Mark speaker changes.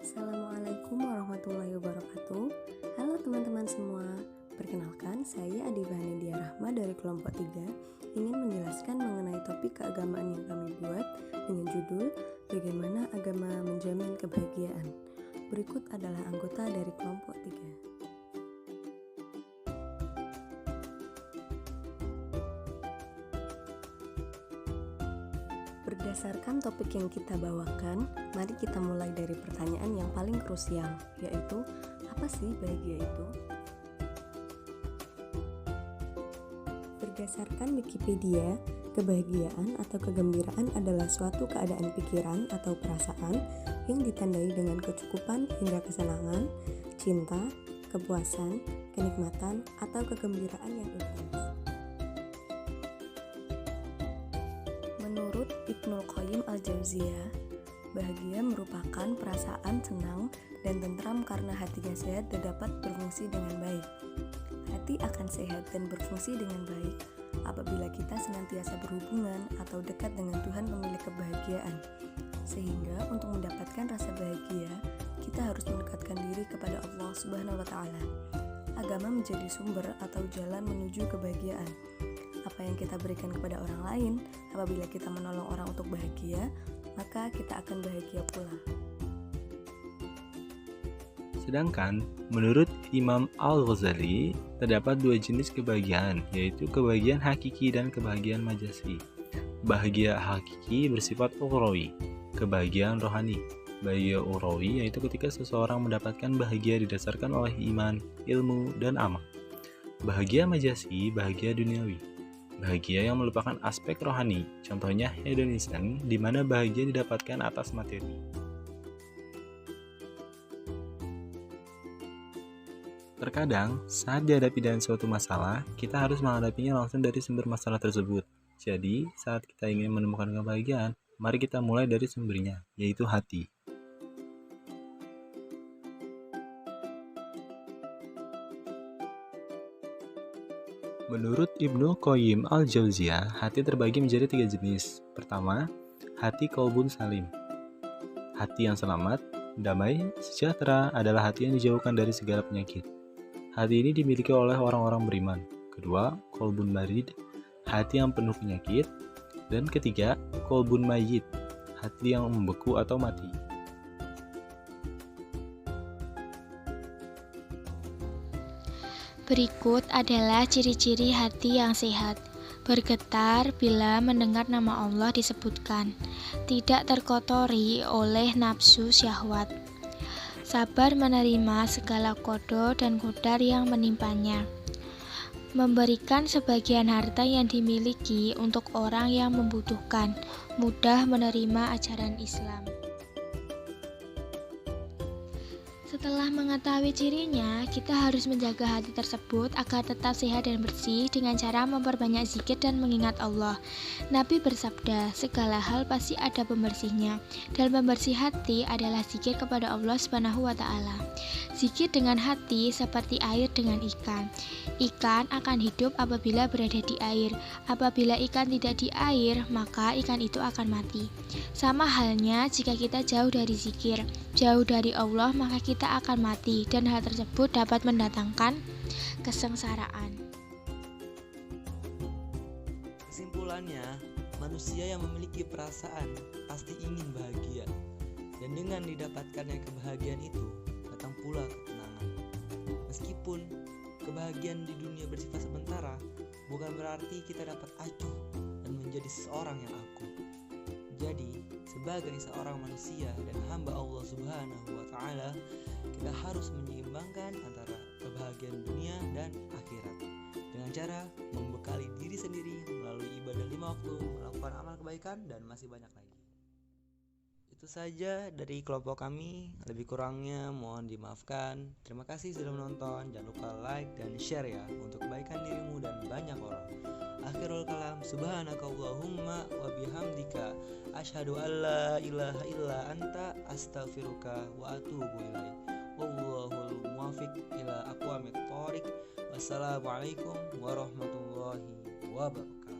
Speaker 1: Assalamualaikum warahmatullahi wabarakatuh. Halo teman-teman semua. Perkenalkan, saya Adifa Nindya Rahma dari kelompok 3 ingin menjelaskan mengenai topik keagamaan yang kami buat dengan judul Bagaimana Agama Menjamin Kebahagiaan. Berikut adalah anggota dari kelompok 3. Berdasarkan topik yang kita bawakan, mari kita mulai dari pertanyaan yang paling krusial, yaitu apa sih bahagia itu? Berdasarkan Wikipedia, kebahagiaan atau kegembiraan adalah suatu keadaan pikiran atau perasaan yang ditandai dengan kecukupan hingga kesenangan, cinta, kepuasan, kenikmatan, atau kegembiraan yang intens. Menurut Ibnul Qayyim Al-Jauziyah, bahagia merupakan perasaan senang dan tentram karena hatinya sehat dan dapat berfungsi dengan baik. Hati akan sehat dan berfungsi dengan baik apabila kita senantiasa berhubungan atau dekat dengan Tuhan pemilik kebahagiaan. Sehingga untuk mendapatkan rasa bahagia, kita harus mendekatkan diri kepada Allah Subhanahu wa Ta'ala. Agama menjadi sumber atau jalan menuju kebahagiaan. Apa yang kita berikan kepada orang lain, apabila kita menolong orang untuk bahagia, maka kita akan bahagia pula.
Speaker 2: Sedangkan, menurut Imam Al-Ghazali, terdapat dua jenis kebahagiaan, yaitu kebahagiaan hakiki dan kebahagiaan majasi. Bahagia hakiki bersifat ukhrawi, kebahagiaan rohani. Bahagia ukhrawi yaitu ketika seseorang mendapatkan bahagia didasarkan oleh iman, ilmu, dan amal. Bahagia majasi, bahagia duniawi. Bahagia yang melupakan aspek rohani, contohnya hedonisme, di mana bahagia didapatkan atas materi. Terkadang, saat dihadapi dengan suatu masalah, kita harus menghadapinya langsung dari sumber masalah tersebut. Jadi, saat kita ingin menemukan kebahagiaan, mari kita mulai dari sumbernya, yaitu hati. Menurut Ibnul Qayyim Al-Jauziyah, hati terbagi menjadi 3 jenis. Pertama, hati qalbun salim. Hati yang selamat, damai, sejahtera adalah hati yang dijauhkan dari segala penyakit. Hati ini dimiliki oleh orang-orang beriman. Kedua, qalbun marid, hati yang penuh penyakit. Dan ketiga, qalbun mayyit, hati yang membeku atau mati.
Speaker 3: Berikut adalah ciri-ciri hati yang sehat. Bergetar bila mendengar nama Allah disebutkan. Tidak terkotori oleh nafsu syahwat. Sabar menerima segala qada dan qadar yang menimpanya. Memberikan sebagian harta yang dimiliki untuk orang yang membutuhkan. Mudah menerima ajaran Islam. Setelah mengetahui cirinya, kita harus menjaga hati tersebut agar tetap sehat dan bersih dengan cara memperbanyak zikir dan mengingat Allah. Nabi bersabda, segala hal pasti ada pembersihnya, dan pembersih hati adalah zikir kepada Allah Subhanahu wa Ta'ala. Zikir dengan hati seperti air dengan ikan. Ikan akan hidup apabila berada di air. Apabila ikan tidak di air, maka ikan itu akan mati. Sama halnya jika kita jauh dari zikir, jauh dari Allah, maka kita akan mati, dan hal tersebut dapat mendatangkan kesengsaraan.
Speaker 4: Kesimpulannya, manusia yang memiliki perasaan pasti ingin bahagia, dan dengan didapatkannya kebahagiaan itu datang pula ketenangan. Meskipun kebahagiaan di dunia bersifat sementara, bukan berarti kita dapat acuh dan menjadi seseorang yang aku. Jadi, sebagai seorang manusia dan hamba Allah Subhanahu wa Ta'ala, kita harus menyeimbangkan antara kebahagiaan dunia dan akhirat dengan cara membekali diri sendiri melalui ibadah 5 waktu, melakukan amal kebaikan, dan masih banyak lagi. Itu saja dari kelompok kami, lebih kurangnya mohon dimaafkan. Terima kasih sudah menonton, jangan lupa like dan share ya untuk kebaikan dirimu dan banyak orang. Akhirul kalam, subhanakallahumma wa bihamdika asyhadu an la ilaha illa anta astaghfiruka wa atubu ilaik. Wallahul muwaffiq ila aqwamit thoriq. Wassalamualaikum warahmatullahi wabarakatuh.